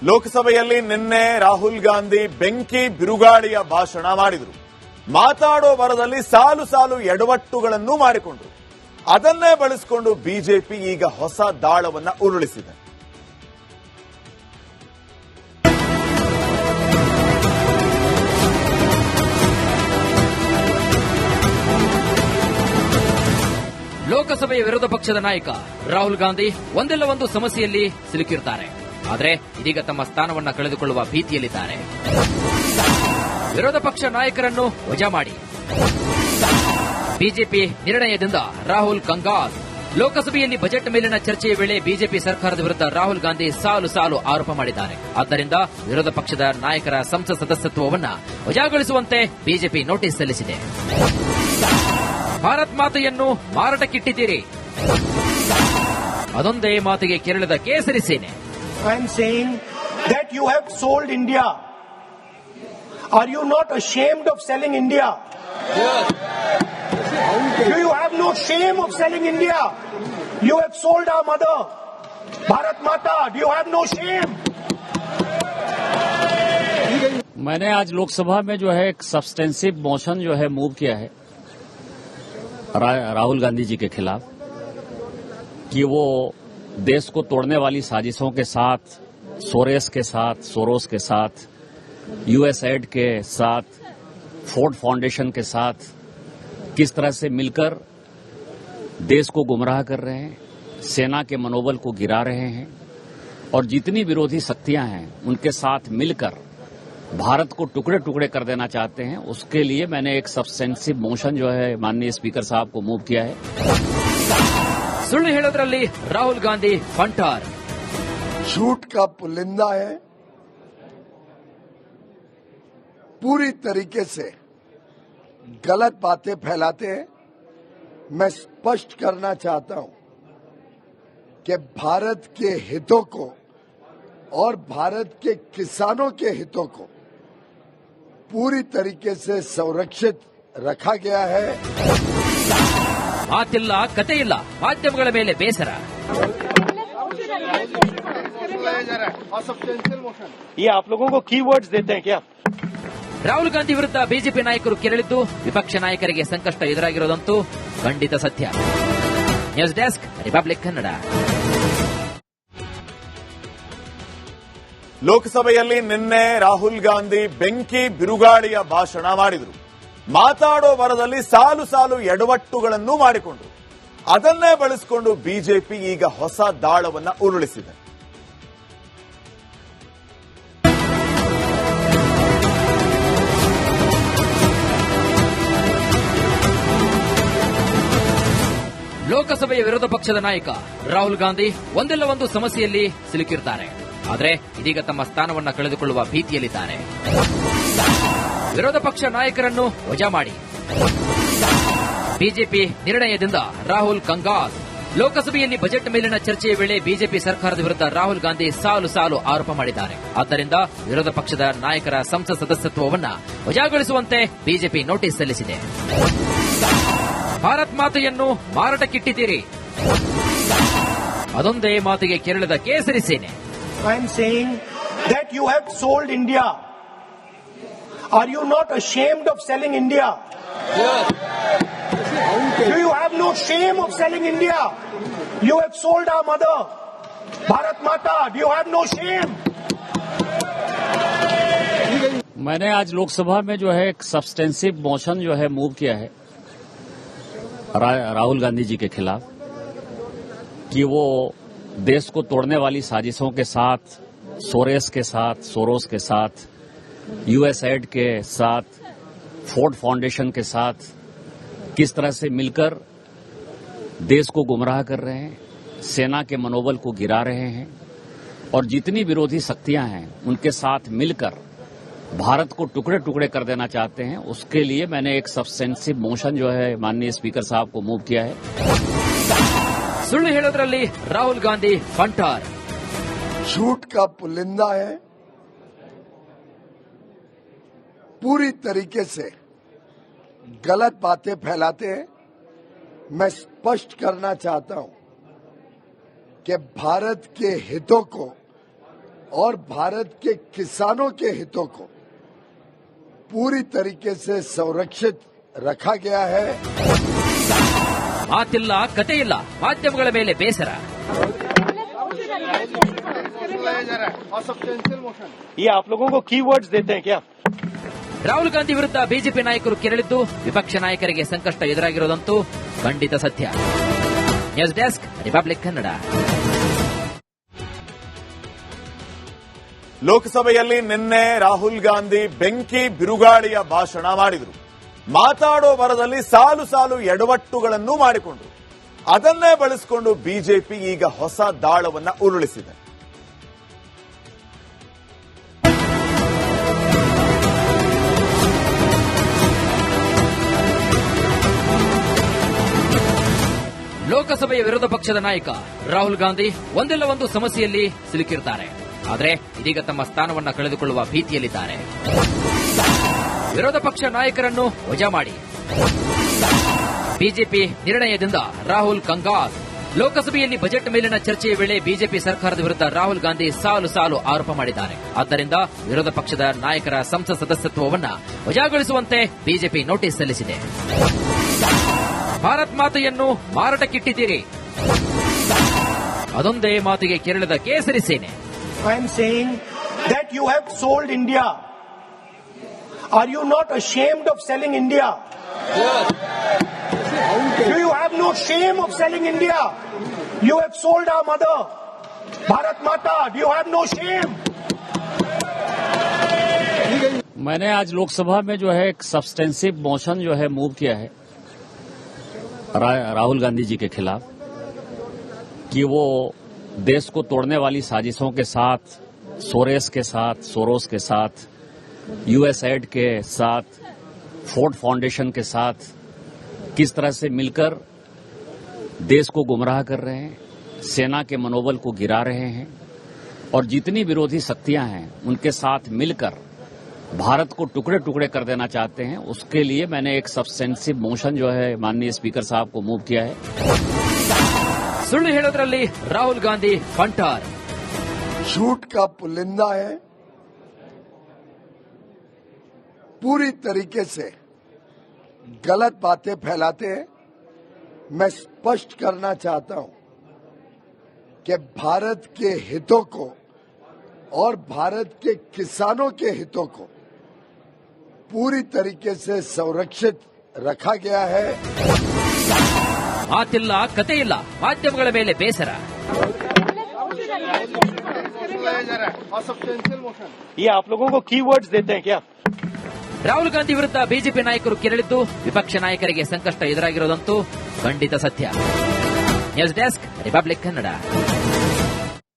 ಲೋಕಸಭೆಯಲ್ಲಿ ನಿನ್ನೆ ರಾಹುಲ್ ಗಾಂಧಿ ಬೆಂಕಿ ಬಿರುಗಾಳಿಯ ಭಾಷಣ ಮಾಡಿದರು. ಮಾತಾಡೋ ಬರದಲ್ಲಿ ಸಾಲು ಸಾಲು ಎಡವಟ್ಟುಗಳನ್ನು ಮಾಡಿಕೊಂಡರು. ಅದನ್ನೇ ಬಳಸಿಕೊಂಡು ಬಿಜೆಪಿ ಈಗ ಹೊಸ ದಾಳವನ್ನ ಉರುಳಿಸಿದೆ. ಲೋಕಸಭೆಯ ವಿರೋಧ ಪಕ್ಷದ ನಾಯಕ ರಾಹುಲ್ ಗಾಂಧಿ ಒಂದಲ್ಲ ಒಂದು ಸಮಸ್ಯೆಯಲ್ಲಿ ಸಿಲುಕಿರುತ್ತಾರೆ. ಆದರೆ ಇದೀಗ ತಮ್ಮ ಸ್ಥಾನವನ್ನ ಕಳೆದುಕೊಳ್ಳುವ ಭೀತಿಯಲ್ಲಿದ್ದಾರೆ. ವಿರೋಧ ಪಕ್ಷ ನಾಯಕರನ್ನು ವಜಾ ಮಾಡಿ ಬಿಜೆಪಿ ನಿರ್ಣಯದಿಂದ ರಾಹುಲ್ ಕಂಗಾಲ್. ಲೋಕಸಭೆಯಲ್ಲಿ ಬಜೆಟ್ ಮೇಲಿನ ಚರ್ಚೆಯ ವೇಳೆ ಬಿಜೆಪಿ ಸರ್ಕಾರದ ವಿರುದ್ಧ ರಾಹುಲ್ ಗಾಂಧಿ ಸಾಲು ಸಾಲು ಆರೋಪ ಮಾಡಿದ್ದಾರೆ. ಆದ್ದರಿಂದ ವಿರೋಧ ಪಕ್ಷದ ನಾಯಕರ ಸಂಸತ್ ಸದಸ್ಯತ್ವವನ್ನು ವಜಾಗೊಳಿಸುವಂತೆ ಬಿಜೆಪಿ ನೋಟಿಸ್ ಸಲ್ಲಿಸಿದೆ. ಭಾರತ್ ಮಾತೆಯನ್ನು ಮಾರಾಟಕ್ಕಿಟ್ಟಿದ್ದೀರಿ, ಅದೊಂದೇ ಮಾತಿಗೆ ಕೆರಳಿದ ಕೇಸರಿ ಸೇನೆ. I am saying that you have sold India. Are you not ashamed of selling India? Do you have no shame of selling India? You have sold our mother, Bharat Mata. Do you have no shame? मैंने आज लोकसभा में जो है एक substantive motion जो है move किया है राहुल गांधी जी के खिलाफ कि वो देश को तोड़ने वाली साजिशों के साथ, सोरोस के साथ, यूएसएड के साथ, फोर्ड फाउंडेशन के साथ किस तरह से मिलकर देश को गुमराह कर रहे हैं, सेना के मनोबल को गिरा रहे हैं और जितनी विरोधी शक्तियां हैं उनके साथ मिलकर भारत को टुकड़े टुकड़े कर देना चाहते हैं. उसके लिए मैंने एक सब्सटेंसिव मोशन जो है माननीय स्पीकर साहब को मूव किया है. सुಳ್ಳು ಹೇಳೋದ್ರಲ್ಲಿ ರಾಹುಲ್ ಗಾಂಧಿ ಫಂಟಾರ್. झूठ का पुलिंदा है. पूरी तरीके से गलत बातें फैलाते हैं. मैं स्पष्ट करना चाहता हूं कि भारत के हितों को और भारत के किसानों के हितों को पूरी तरीके से संरक्षित रखा गया है. ಮಾತಿಲ್ಲ, ಕತೆ ಇಲ್ಲ, ಮಾಧ್ಯಮಗಳ ಮೇಲೆ ಬೇಸರ. ये आप लोगों को कीवर्ड्स देते हैं क्या? ರಾಹುಲ್ ಗಾಂಧಿ ವಿರುದ್ಧ ಬಿಜೆಪಿ ನಾಯಕರು ಕೆರಳಿದ್ದು ವಿಪಕ್ಷ ನಾಯಕರಿಗೆ ಸಂಕಷ್ಟ ಎದುರಾಗಿರೋದಂತೂ ಖಂಡಿತ ಸತ್ಯ. News desk, republic Kannada. ಲೋಕಸಭೆಯಲ್ಲಿ ನಿನ್ನೆ ರಾಹುಲ್ ಗಾಂಧಿ ಬೆಂಕಿ ಬಿರುಗಾಳಿಯ ಭಾಷಣ ಮಾಡಿದರು. ಮಾತಾಡೋ ಬರದಲ್ಲಿ ಸಾಲು ಸಾಲು ಎಡವಟ್ಟುಗಳನ್ನು ಮಾಡಿಕೊಂಡರು. ಅದನ್ನೇ ಬಳಸಿಕೊಂಡು ಬಿಜೆಪಿ ಈಗ ಹೊಸ ದಾಳವನ್ನ ಉರುಳಿಸಿದೆ. ಲೋಕಸಭೆಯ ವಿರೋಧ ಪಕ್ಷದ ನಾಯಕ ರಾಹುಲ್ ಗಾಂಧಿ ಒಂದಲ್ಲ ಒಂದು ಸಮಸ್ಯೆಯಲ್ಲಿ ಸಿಲುಕಿರುತ್ತಾರೆ. ಆದರೆ ಇದೀಗ ತಮ್ಮ ಸ್ಥಾನವನ್ನ ಕಳೆದುಕೊಳ್ಳುವ ಭೀತಿಯಲ್ಲಿದ್ದಾರೆ. ವಿರೋಧ ಪಕ್ಷ ನಾಯಕರನ್ನು ವಜಾ ಮಾಡಿ ಬಿಜೆಪಿ ನಿರ್ಣಯದಿಂದ ರಾಹುಲ್ ಕಂಗಾಲ್. ಲೋಕಸಭೆಯಲ್ಲಿ ಬಜೆಟ್ ಮೇಲಿನ ಚರ್ಚೆಯ ವೇಳೆ ಬಿಜೆಪಿ ಸರ್ಕಾರದ ವಿರುದ್ಧ ರಾಹುಲ್ ಗಾಂಧಿ ಸಾಲು ಸಾಲು ಆರೋಪ ಮಾಡಿದ್ದಾರೆ. ಆದ್ದರಿಂದ ವಿರೋಧ ಪಕ್ಷದ ನಾಯಕರ ಸಂಸತ್ ಸದಸ್ಯತ್ವವನ್ನು ವಜಾಗೊಳಿಸುವಂತೆ ಬಿಜೆಪಿ ನೋಟಿಸ್ ಸಲ್ಲಿಸಿದೆ. ಭಾರತ್ ಮಾತೆಯನ್ನು ಮಾರಾಟಕ್ಕಿಟ್ಟಿದ್ದೀರಿ, ಅದೊಂದೇ ಮಾತಿಗೆ ಕೆರಳಿದ ಕೇಸರಿ ಸೇನೆ. I am saying that you have sold India. Are you not ashamed of selling India? Do you have no shame of selling India? You have sold our mother, Bharat Mata. Do you have no shame? मैंने आज लोकसभा में जो है एक substantive motion जो है move किया है राहुल गांधी जी के खिलाफ कि वो देश को तोड़ने वाली साजिशों के साथ, सोरोस के साथ, यूएसएड के साथ, फोर्ड फाउंडेशन के साथ किस तरह से मिलकर देश को गुमराह कर रहे हैं, सेना के मनोबल को गिरा रहे हैं और जितनी विरोधी शक्तियां हैं उनके साथ मिलकर भारत को टुकड़े टुकड़े कर देना चाहते हैं. उसके लिए मैंने एक सब्सटेंसिव मोशन जो है माननीय स्पीकर साहब को मूव किया है. ಸುಳ್ಳು ಹೇಳೋದ್ರಲ್ಲಿ ರಾಹುಲ್ ಗಾಂಧಿ ಫಂಟಾರ್. झूठ का पुलिंदा है. पूरी तरीके से गलत बातें फैलाते हैं. मैं स्पष्ट करना चाहता हूं कि भारत के हितों को और भारत के किसानों के हितों को पूरी तरीके से संरक्षित रखा गया है। ಮಾತಿಲ್ಲ ಕತೆ ಇಲ್ಲ ಮಾಧ್ಯಮಗಳ ಮೇಲೆ ಬೇಸರ. ये आप लोगों को कीवर्ड्स देते हैं क्या? ರಾಹುಲ್ ಗಾಂಧಿ ವಿರುದ್ಧ ಬಿಜೆಪಿ ನಾಯಕರು ಕೆರಳಿದ್ದು ವಿಪಕ್ಷ ನಾಯಕರಿಗೆ ಸಂಕಷ್ಟ ಎದುರಾಗಿರೋದಂತೂ ಖಂಡಿತ ಸತ್ಯ. News desk, republic Kannada. ಲೋಕಸಭೆಯಲ್ಲಿ ನಿನ್ನೆ ರಾಹುಲ್ ಗಾಂಧಿ ಬೆಂಕಿ ಬಿರುಗಾಳಿಯ ಭಾಷಣ ಮಾಡಿದರು. ಮಾತಾಡೋ ಬರದಲ್ಲಿ ಸಾಲು ಸಾಲು ಎಡವಟ್ಟುಗಳನ್ನು ಮಾಡಿಕೊಂಡರು. ಅದನ್ನೇ ಬಳಸಿಕೊಂಡು ಬಿಜೆಪಿ ಈಗ ಹೊಸ ದಾಳವನ್ನ ಉರುಳಿಸಿದೆ. ಲೋಕಸಭೆಯ ವಿರೋಧ ಪಕ್ಷದ ನಾಯಕ ರಾಹುಲ್ ಗಾಂಧಿ ಒಂದಿಲ್ಲ ಒಂದು ಸಮಸ್ಯೆಯಲ್ಲಿ ಸಿಲುಕಿರುತ್ತಾರೆ. ಆದರೆ ಇದೀಗ ತಮ್ಮ ಸ್ಥಾನವನ್ನ ಕಳೆದುಕೊಳ್ಳುವ ಭೀತಿಯಲ್ಲಿದ್ದಾರೆ. ವಿರೋಧ ಪಕ್ಷ ನಾಯಕರನ್ನು ವಜಾ ಮಾಡಿ ಬಿಜೆಪಿ ನಿರ್ಣಯದಿಂದ ರಾಹುಲ್ ಕಂಗಾಲ್. ಲೋಕಸಭೆಯಲ್ಲಿ ಬಜೆಟ್ ಮೇಲಿನ ಚರ್ಚೆಯ ವೇಳೆ ಬಿಜೆಪಿ ಸರ್ಕಾರದ ವಿರುದ್ಧ ರಾಹುಲ್ ಗಾಂಧಿ ಸಾಲು ಸಾಲು ಆರೋಪ ಮಾಡಿದ್ದಾರೆ. ಆದ್ದರಿಂದ ವಿರೋಧ ಪಕ್ಷದ ನಾಯಕರ ಸಂಸತ್ ಸದಸ್ಯತ್ವವನ್ನು ವಜಾಗೊಳಿಸುವಂತೆ ಬಿಜೆಪಿ ನೋಟಿಸ್ ಸಲ್ಲಿಸಿದೆ. ಭಾರತ್ ಮಾತೆಯನ್ನು ಮಾರಾಟಕ್ಕಿಟ್ಟಿದ್ದೀರಿ, ಅದೊಂದೇ ಮಾತಿಗೆ ಕೆರಳಿದ ಕೇಸರಿ ಸೇನೆ. I am saying that you have sold India. Are you not ashamed of selling India? Do you have no shame of selling India? You have sold our mother, Bharat Mata. Do you have no shame? मैंने आज लोकसभा में जो है एक substantive motion जो है move किया है राहुल गांधी जी के खिलाफ कि वो देश को तोड़ने वाली साजिशों के साथ, सोरोस के साथ, यूएसएड के साथ, फोर्ड फाउंडेशन के साथ किस तरह से मिलकर देश को गुमराह कर रहे हैं, सेना के मनोबल को गिरा रहे हैं और जितनी विरोधी शक्तियां हैं उनके साथ मिलकर भारत को टुकड़े टुकड़े कर देना चाहते हैं. उसके लिए मैंने एक सब्सटेंसिव मोशन जो है माननीय स्पीकर साहब को मूव किया है. सुಳ್ಳು ಹೇಳೋದ್ರಲ್ಲಿ ರಾಹುಲ್ ಗಾಂಧಿ ಫಂಟಾರ್. झूठ का पुलिंदा है. पूरी तरीके से गलत बातें फैलाते हैं. मैं स्पष्ट करना चाहता हूं कि भारत के हितों को और भारत के किसानों के हितों को पूरी तरीके से संरक्षित रखा गया है. ಮಾತಿಲ್ಲ ಕತೆ ಇಲ್ಲ ಮಾಧ್ಯಮಗಳ ಮೇಲೆ ಬೇಸರ. ये आप लोगों को कीवर्ड्स देते हैं क्या? ರಾಹುಲ್ ಗಾಂಧಿ ವಿರುದ್ಧ ಬಿಜೆಪಿ ನಾಯಕರು ಕೆರಳಿದ್ದು ವಿಪಕ್ಷ ನಾಯಕರಿಗೆ ಸಂಕಷ್ಟ ಎದುರಾಗಿರೋದಂತೂ ಖಂಡಿತ ಸತ್ಯ. News desk, republic Kannada.